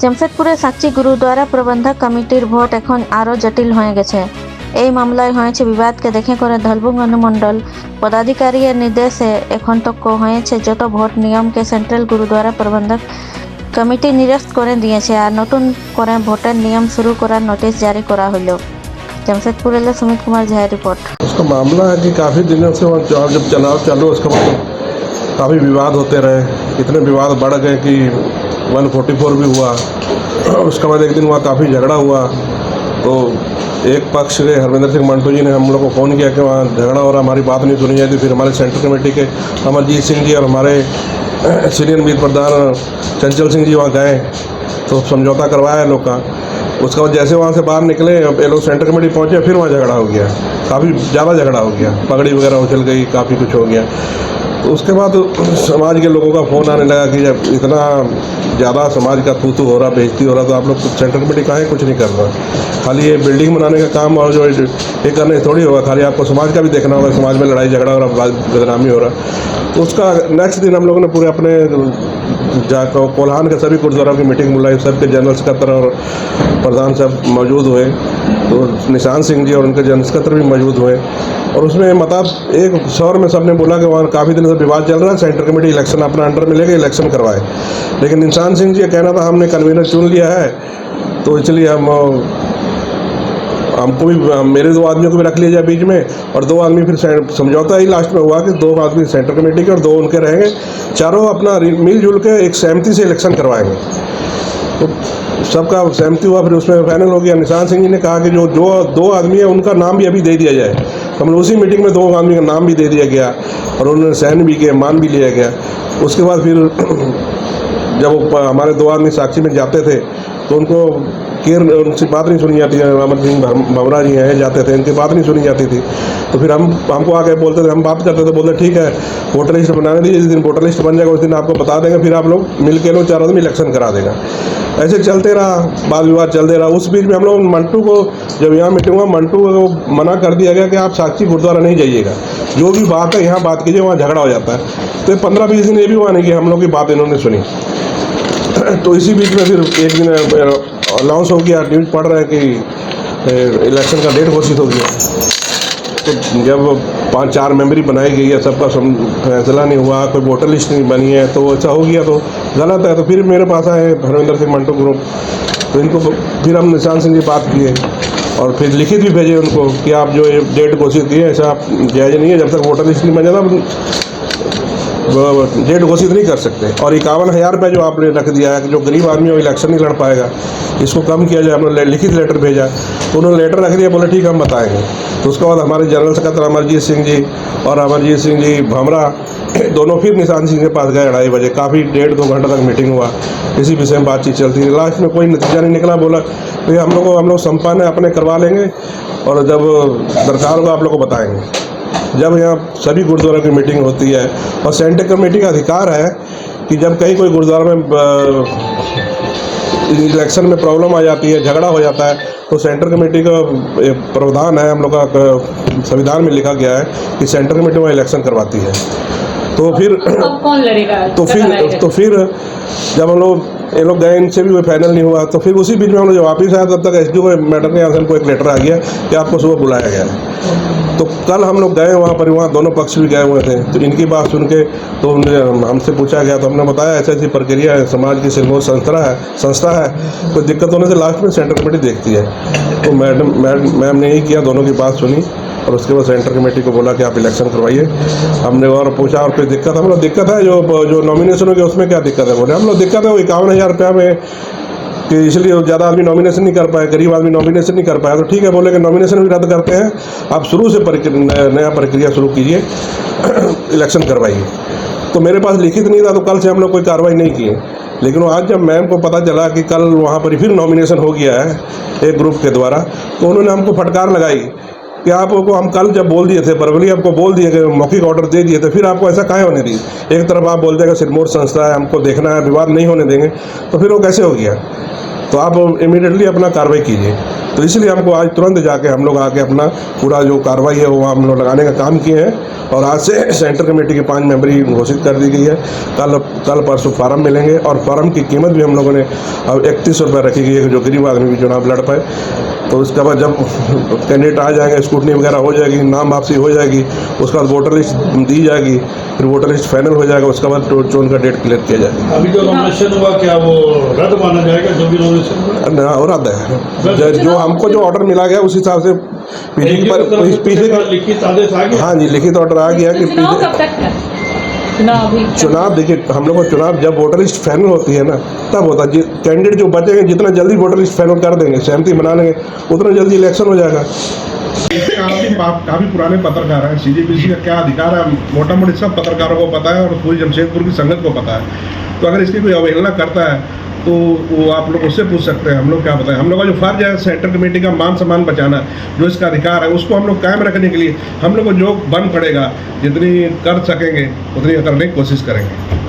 জামশেদপুরে সাকচি গুরুদ্বারা প্রবন্ধক কমিটির ভোট এখন আরও জটিল হয়ে গেছে। এই মামলায় হয়েছে বিবাদকে দেখে করে ধলবুং অনুমণ্ডল পদাধিকারীর নির্দেশে এখন তক হয়েছে যত ভোট নিয়মকে সেন্ট্রাল গুরুদ্বারা প্রবন্ধক কমিটি নিরস্ত করে দিয়েছে আর নতুন করে ভোটের নিয়ম शुरू করার নোটিশ জারি করা হল। जमशेदपुर से सुमित कुमार झा रिपोर्ट। उसका मामला है कि काफ़ी दिनों से वहाँ जब चुनाव चालू उसके बाद काफ़ी विवाद होते रहे, इतने विवाद बढ़ गए कि 144 भी हुआ। उसके बाद एक दिन वहाँ काफ़ी झगड़ा हुआ तो एक पक्ष के हरविंदर सिंह मंटू जी ने हम लोग को फ़ोन किया कि वहाँ झगड़ा हो रहा, हमारी बात नहीं सुनी जाती। फिर हमारे सेंट्रल कमेटी के अमरजीत सिंह जी और हमारे सीनियर मीत प्रधान चंचल सिंह जी वहाँ गए तो समझौता करवाया लोग का। उसके बाद जैसे वहाँ से बाहर निकले ये लोग सेंट्रल कमेटी पहुँचे, फिर वहाँ झगड़ा हो गया, काफ़ी ज़्यादा झगड़ा हो गया, पगड़ी वगैरह उछल गई, काफ़ी कुछ हो गया। तो उसके बाद समाज के लोगों का फ़ोन आने लगा कि जब इतना ज़्यादा समाज का तू हो रहा, बेइज्जती हो रहा, तो आप लोग सेंट्रल कमेटी काहे कुछ नहीं कर रहा। खाली ये बिल्डिंग बनाने का काम और जो ये करने थोड़ी होगा, खाली आपको समाज का भी देखना होगा, समाज में लड़ाई झगड़ा हो रहा, बदनामी हो रहा। तो उसका नेक्स्ट दिन हम लोगों ने पूरे अपने कोल्हान के सभी गुरुद्वारों की मीटिंग बुलाई, सबके जनरल सेक्रेटरी और प्रधान सब मौजूद हुए। तो निशान सिंह जी और उनके जनरल सेक्रेटरी भी मौजूद हुए और उसमें मतलब एक शौर में सबने बोला कि वहाँ काफ़ी दिन से विवाद चल रहा है, सेंट्रल कमेटी इलेक्शन अपना अंडर में लेके इलेक्शन करवाए। लेकिन निशान सिंह जी का कहना था हमने कन्वीनर चुन लिया है तो इसलिए हमको भी मेरे 2 आदमियों को भी रख लिया जाए बीच में और 2 आदमी फिर समझौता ही लास्ट में हुआ कि 2 आदमी सेंट्रल कमेटी के और 2 उनके रहेंगे, चारों अपना मिलजुल के एक सहमति से इलेक्शन करवाएंगे। तो सबका सहमति हुआ, फिर उसमें फाइनल हो गया। निशान सिंह जी ने कहा कि जो 2 आदमी है उनका नाम भी अभी दे दिया जाए। हम लोग उसी मीटिंग में 2 आदमी का नाम भी दे दिया गया और उन्होंने साइन भी किया, मान भी लिया गया। उसके बाद फिर जब हमारे 2 आदमी साक्षी में जाते थे तो उनको उनकी बात नहीं सुनी जाती है। अमर सिंह भवरा जी हैं जाते थे, इनकी बात नहीं सुनी जाती थी। तो फिर हमको आके बोलते थे, हम बात करते थे, बोलते ठीक है वोटर लिस्ट बनाने दीजिए, जिस दिन वोटर लिस्ट बन जाएगा उस दिन आपको बता देंगे, फिर आप लोग मिल के लोग 4 आदमी इलेक्शन करा देगा। ऐसे चलते रहा, वाद विवाद चलते रहा। उस बीच में हम लोग मंटू को जब यहाँ मीटिंग हुआ, मंटू को मना कर दिया गया कि आप साक्षी गुरुद्वारा नहीं जाइएगा, जो भी बात है यहाँ बात कीजिए, वहाँ झगड़ा हो जाता है। तो 15-20 दिन ये भी हुआ नहीं कि हम लोग की बात इन्होंने सुनी। तो इसी बीच में फिर एक दिन अनाउंस हो गया, न्यूज़ पढ़ रहे हैं कि इलेक्शन का डेट घोषित हो गया। तो जब 5-4 मेंबरी बनाई गई है, सबका फैसला नहीं हुआ, कोई वोटर लिस्ट नहीं बनी है, तो ऐसा हो गया तो गलत है। तो फिर मेरे पास आए हरविंदर सिंह मंटू ग्रुप, तो इनको फिर हम निशान सिंह जी बात किए और फिर लिखित भी भेजे उनको कि आप जो ये डेट घोषित किए ऐसा आप जायज़ नहीं है, जब तक वोटर लिस्ट नहीं बन जाता डेट घोषित नहीं कर सकते। और 51,000 रुपये जो आपने रख दिया है कि जो गरीब आदमी वो इलेक्शन नहीं लड़ पाएगा, इसको कम किया जाए। हमने लिखित लेटर भेजा तो उन्होंने लेटर रख दिया, बोले ठीक हम बताएंगे। तो उसके बाद हमारे जनरल सेक्रेटरी अमरजीत सिंह जी और अमरजीत सिंह जी भमरा दोनों फिर निशान सिंह के पास गए 2:30 बजे। काफ़ी 1.5-2 घंटा तक मीटिंग हुआ, इसी विषय में बातचीत चलती रही। लास्ट में कोई नतीजा नहीं निकला। बोला भाई हम लोग संपन्न अपने करवा लेंगे और जब दरकार होगा आप लोग को बताएंगे। जब यहाँ सभी गुरुद्वारा की मीटिंग होती है और सेंट्रल कमेटी का अधिकार है कि जब कहीं कोई गुरुद्वारा में इलेक्शन में प्रॉब्लम आ जाती है, झगड़ा हो जाता है, तो सेंट्रल कमेटी का प्रावधान है, हम लोग का संविधान में लिखा गया है कि सेंट्रल कमेटी वहाँ इलेक्शन करवाती है। तो फिर कौन लड़ेगा? तो फिर जब हम लोग ये लोग गए, इनसे भी कोई फाइनल नहीं हुआ, तो फिर उसी बीच में हम लोग जब वापस आए तब तक एसडीओ मैटर के यहाँ से हमको एक लेटर आ गया कि आपको सुबह बुलाया गया है। तो कल हम लोग गए वहाँ पर, वहाँ दोनों पक्ष भी गए हुए थे। तो इनकी बात सुन के तो हमसे पूछा गया, तो हमने बताया ऐसी ऐसी प्रक्रिया है, समाज की सिरमौर संस्था है, कोई दिक्कत होने से लास्ट में सेंट्रल कमेटी देखती है। तो मैम ने यही किया, दोनों की बात सुनी और उसके बाद सेंट्रल कमेटी को बोला कि आप इलेक्शन करवाइए। हमने और पूछा और कोई दिक्कत, हम लोग दिक्कत है जो नॉमिनेशन हो गया उसमें क्या दिक्कत है? बोले हम लोग दिक्कत है वो 51,000 रुपया में कि इसलिए ज़्यादा आदमी नॉमिनेशन नहीं कर पाए, गरीब आदमी नॉमिनेशन नहीं कर पाया। तो ठीक है, बोले कि नॉमिनेशन भी रद्द करते हैं, आप शुरू से नया प्रक्रिया शुरू कीजिए, इलेक्शन करवाइए। तो मेरे पास लिखित नहीं था, तो कल से हम लोग कोई कार्रवाई नहीं किए। लेकिन आज जब मैम को पता चला कि कल वहाँ पर फिर नॉमिनेशन हो गया है एक ग्रुप के द्वारा, तो उन्होंने हमको फटकार लगाई कि आपको हम कल जब बोल दिए थे, वर्बली आपको बोल दिए कि मौखिक ऑर्डर दे दिए थे, फिर आपको ऐसा काहे होने दी? एक तरफ आप बोलते हैं कि सिरमौर संस्था है, हमको देखना है, विवाद नहीं होने देंगे, तो फिर वो कैसे हो गया? तो आप इमीडिएटली अपना कार्रवाई कीजिए। तो इसलिए हमको आज तुरंत जाके हम लोग आके अपना पूरा जो कार्रवाई है वो हम लोग लगाने का काम किए हैं। और आज से सेंटर कमेटी की 5 मेंबरी घोषित कर दी गई है। कल परसों फार्म मिलेंगे और फार्म की कीमत भी हम लोगों ने अब 31 रुपये रखी गई है, जो गरीब आदमी भी चुनाव लड़ पाए। तो उसके बाद जब कैंडिडेट आ जाएंगे, स्क्रूटनी वगैरह हो जाएगी, नाम वापसी हो जाएगी, उसके बाद वोटर लिस्ट दी जाएगी, फिर वोटर लिस्ट फाइनल हो जाएगा, उसके बाद चोन का डेट क्लियर किया जाएगा। अभी जो नॉमिनेशन हुआ क्या वो रद्द माना जाएगा? जो भी नॉमिनेशन हुआ ना, और रद्द है। जो हमको जो ऑर्डर मिला गया उस हिसाब से पीछे लिखित आदेश आ गया। हाँ जी, लिखित ऑर्डर आ गया कि चुनाव कब तक है? चुनाव देखिए, हम लोग को चुनाव जब वोटर लिस्ट फाइनल होती है ना तब होता है। कैंडिडेट जो बचेंगे जितना जल्दी वोटर लिस्ट फाइनल कर देंगे, सहमति बना लेंगे, उतना जल्दी इलेक्शन हो जाएगा। काफी पुराने पत्रकार हैं, सीजीपीसी का क्या अधिकार है मोटा मोटी सब पत्रकारों को पता है और पूरी जमशेदपुर की संगत को पता है। तो अगर इसकी कोई अवहेलना करता है तो वो आप लोग उससे पूछ सकते हैं, हम लोग क्या बताएं। हम लोग का जो फर्ज है सेंटर कमेटी का मान सम्मान बचाना, जो इसका अधिकार है उसको हम लोग कायम रखने के लिए हम लोग को जो बन पड़ेगा, जितनी कर सकेंगे उतनी करने की कोशिश करेंगे।